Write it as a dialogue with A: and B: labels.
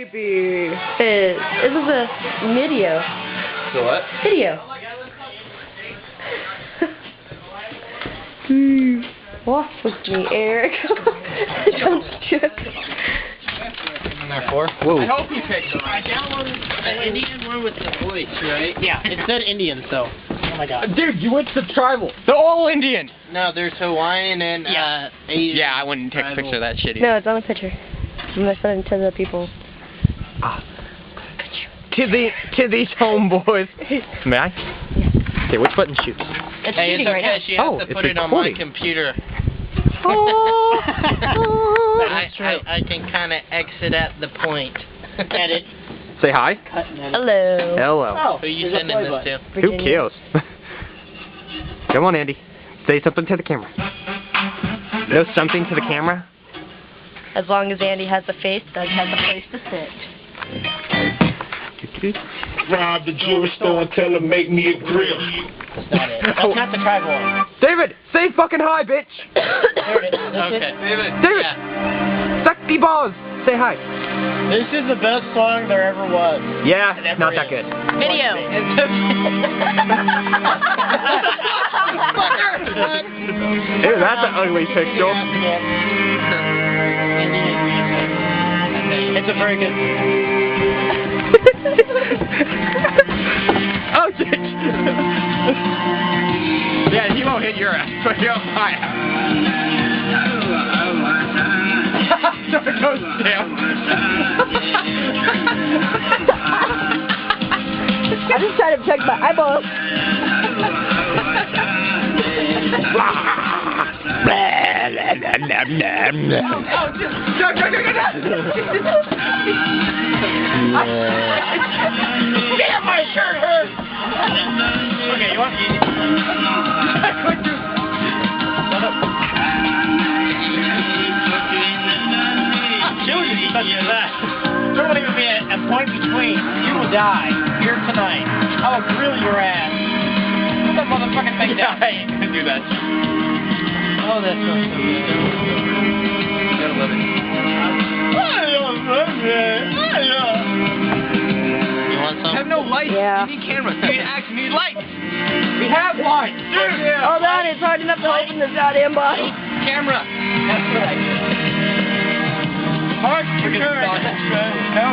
A: It was a video.
B: The what?
A: Video. Walk with me, Eric. Don't strip.
B: Whoa.
C: I hope you picked them. I downloaded the Indian one with the voice, right?
D: Yeah, it said Indian, so. Oh my god.
B: Dude, you went to tribal. They're all Indian.
C: No, there's Hawaiian and Asian.
B: Yeah, I wouldn't take a picture of that shit either.
A: No, it's on a picture. I'm gonna send it to the people.
B: To these homeboys. May I?
A: Yeah.
B: Okay, which button shoots?
A: It's
C: Hey,
A: shooting
C: it's
A: right
C: okay.
A: now.
C: She has
B: Oh,
C: to
B: it's
C: put it on my
B: recording.
C: computer.
B: Oh.
C: I can kind of exit at the point.
D: Edit.
B: Say hi.
D: Cut and edit.
A: Hello.
B: Hello.
D: Oh,
C: Who you
D: there's a
C: sending
D: play
C: this
D: button.
C: to?
B: Who
A: Virginia.
B: cares? Come on, Andy. Say something to the camera. No, something to the camera?
A: As long as Andy has a face, Doug has a place to sit.
E: Rob the jewelry store and tell her make me a grill.
D: That's not it. That's not the tribal one.
B: David, say fucking hi, bitch.
D: There it is. That's
C: Okay.
D: it.
B: David,
C: Yeah.
B: suck the balls. Say hi.
D: This is the best song there ever was.
B: Yeah,
D: It ever
B: not that
D: is.
B: good.
A: Video.
B: Ew, that's an ugly picture.
D: It's a very good.
B: Oh, shit. Yeah, he won't hit your ass, but he'll my ass. There goes Sam.
A: I just tried to protect my eyeballs.
D: Damn, my shirt hurts! Okay, you want She was just touching your lap. There won't even be a point between. You will die here tonight. I will grill your ass. Put that motherfucking thing down.
B: I ain't gonna do that.
D: Oh, that's so good.
B: Gotta love it.
C: You want some?
B: I have no lights.
A: Yeah.
B: We need cameras. We actually need lights. We have lights. Dude.
A: Hold on, it's hard enough to open this goddamn body.
B: Camera.
D: That's right. Mark, your turn.
B: No.